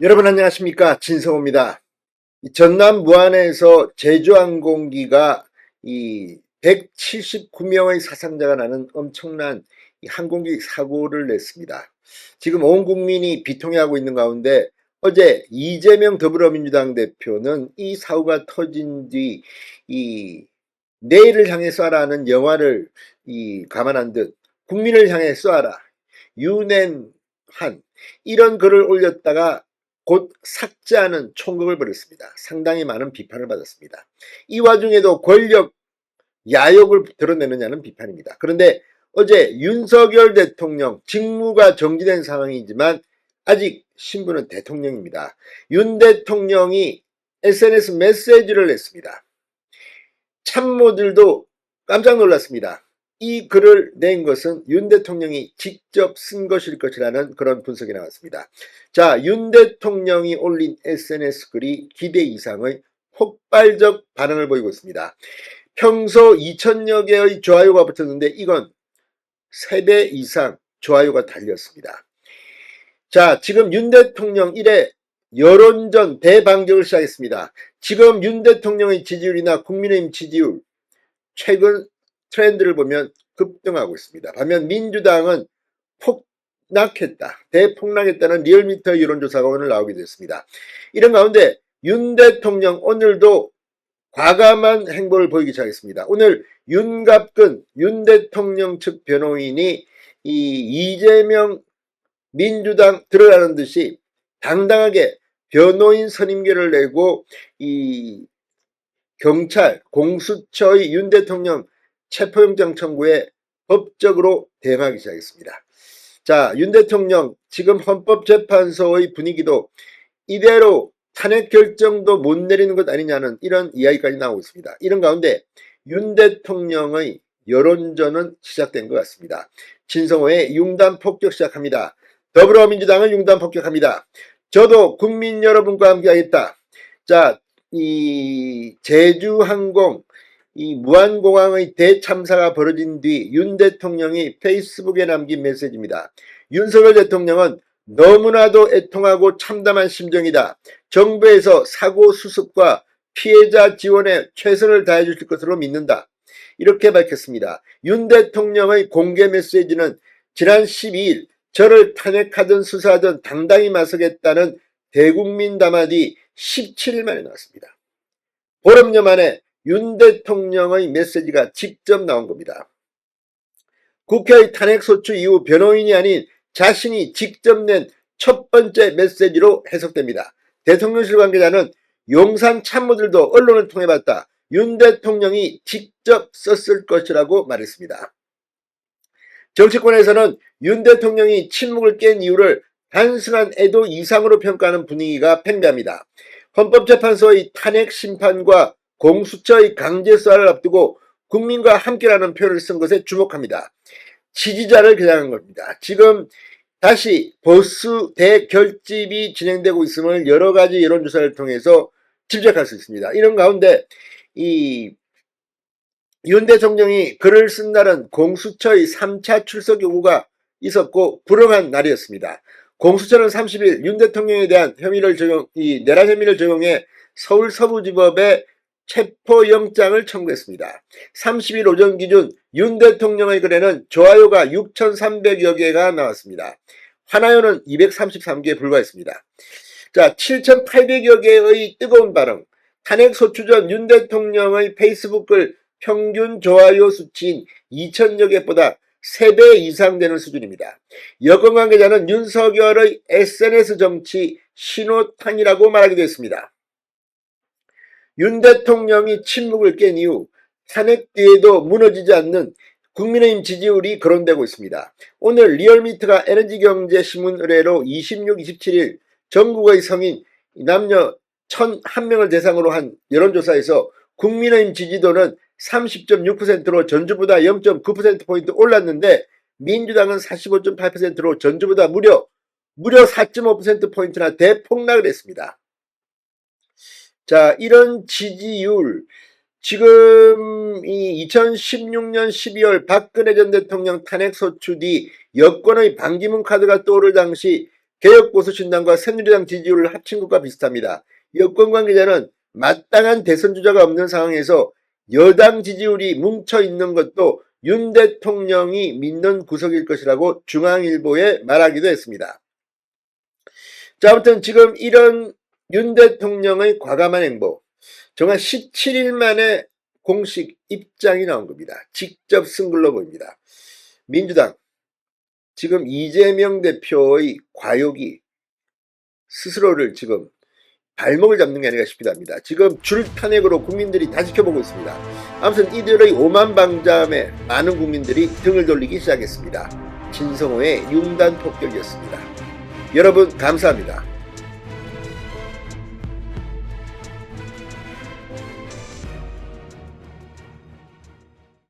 여러분 안녕하십니까, 진성호입니다. 전남 무안에서 제주항공기가 이 179명의 사상자가 나는 엄청난 항공기 사고를 냈습니다. 지금 온 국민이 비통해하고 있는 가운데 어제 이재명 더불어민주당 대표는 이 사고가 터진 뒤 이 내일을 향해 쏴라는 영화를 감안한 듯 국민을 향해 쏴라, 유넨한, 이런 글을 올렸다가 곧 삭제하는 총극을 벌였습니다. 상당히 많은 비판을 받았습니다. 이 와중에도 권력 야욕을 드러내느냐는 비판입니다. 그런데 어제 윤석열 대통령 직무가 정지된 상황이지만 아직 신분은 대통령입니다. 윤 대통령이 SNS 메시지를 냈습니다. 참모들도 깜짝 놀랐습니다. 이 글을 낸 것은 윤 대통령이 직접 쓴 것일 것이라는 그런 분석이 나왔습니다. 자, 윤 대통령이 올린 SNS 글이 기대 이상의 폭발적 반응을 보이고 있습니다. 평소 2,000여 개의 좋아요가 붙었는데 이건 3배 이상 좋아요가 달렸습니다. 자, 지금 윤 대통령 일에 여론전 대반격을 시작했습니다. 지금 윤 대통령의 지지율이나 국민의힘 지지율 최근 트렌드를 보면 급등하고 있습니다. 반면 민주당은 대폭락했다는 리얼미터 여론조사가 오늘 나오게 됐습니다. 이런 가운데 윤 대통령 오늘도 과감한 행보를 보이기 시작했습니다. 오늘 윤갑근 윤 대통령 측 변호인이 이재명 민주당 들어가는 듯이 당당하게 변호인 선임계를 내고 경찰 공수처의 윤 대통령 체포영장 청구에 법적으로 대응하기 시작했습니다. 자, 윤 대통령 지금 헌법재판소의 분위기도 이대로 탄핵 결정도 못 내리는 것 아니냐는 이런 이야기까지 나오고 있습니다. 이런 가운데 윤 대통령의 여론전은 시작된 것 같습니다. 진성호의 융단 폭격 시작합니다. 더불어민주당은 융단 폭격합니다. 저도 국민 여러분과 함께 하겠다. 자, 이 제주항공 무안공항의 대참사가 벌어진 뒤 윤 대통령이 페이스북에 남긴 메시지입니다. 윤석열 대통령은 너무나도 애통하고 참담한 심정이다. 정부에서 사고 수습과 피해자 지원에 최선을 다해 주실 것으로 믿는다. 이렇게 밝혔습니다. 윤 대통령의 공개 메시지는 지난 12일 저를 탄핵하든 수사하든 당당히 나서겠다는 대국민 담화 뒤 17일 만에 나왔습니다. 보름여 만에 윤 대통령의 메시지가 직접 나온 겁니다. 국회의 탄핵소추 이후 변호인이 아닌 자신이 직접 낸 첫 번째 메시지로 해석됩니다. 대통령실 관계자는 용산 참모들도 언론을 통해 봤다. 윤 대통령이 직접 썼을 것이라고 말했습니다. 정치권에서는 윤 대통령이 침묵을 깬 이유를 단순한 애도 이상으로 평가하는 분위기가 팽배합니다. 헌법재판소의 탄핵 심판과 공수처의 강제 수사를 앞두고 국민과 함께라는 표현을 쓴 것에 주목합니다. 지지자를 겨냥한 겁니다. 지금 다시 보수 대결집이 진행되고 있음을 여러 가지 여론조사를 통해서 짐작할 수 있습니다. 이런 가운데 윤 대통령이 글을 쓴 날은 공수처의 3차 출석 요구가 있었고 불응한 날이었습니다. 공수처는 30일 윤 대통령에 대한 내란 혐의를 적용해 서울 서부지법에 체포영장을 청구했습니다. 30일 오전 기준 윤 대통령의 글에는 좋아요가 6,300여 개가 나왔습니다. 화나요는 233개에 불과했습니다. 자, 7,800여 개의 뜨거운 반응. 탄핵 소추 전 윤 대통령의 페이스북 글 평균 좋아요 수치인 2,000여 개보다 3배 이상 되는 수준입니다. 여권 관계자는 윤석열의 SNS 정치 신호탄이라고 말하기도 했습니다. 윤 대통령이 침묵을 깬 이후 탄핵 뒤에도 무너지지 않는 국민의힘 지지율이 거론되고 있습니다. 오늘 리얼미터가 에너지경제신문 의뢰로 26, 27일 전국의 성인 남녀 1,001명을 대상으로 한 여론조사에서 국민의힘 지지도는 30.6%로 전주보다 0.9%포인트 올랐는데 민주당은 45.8%로 전주보다 무려 4.5%포인트나 대폭락을 했습니다. 자, 이런 지지율, 지금 이 2016년 12월 박근혜 전 대통령 탄핵 소추 뒤 여권의 반기문 카드가 떠오를 당시 개혁보수신당과 새누리당 지지율을 합친 것과 비슷합니다. 여권 관계자는 마땅한 대선 주자가 없는 상황에서 여당 지지율이 뭉쳐있는 것도 윤 대통령이 믿는 구석일 것이라고 중앙일보에 말하기도 했습니다. 자, 아무튼 지금 이런 윤 대통령의 과감한 행보, 정말 17일 만에 공식 입장이 나온 겁니다. 직접 쓴 걸로 보입니다. 민주당, 지금 이재명 대표의 과욕이 스스로를 지금 발목을 잡는 게 아닌가 싶기도 합니다. 지금 줄탄핵으로 국민들이 다 지켜보고 있습니다. 아무튼 이들의 오만방자함에 많은 국민들이 등을 돌리기 시작했습니다. 진성호의 융단 폭격이었습니다. 여러분 감사합니다.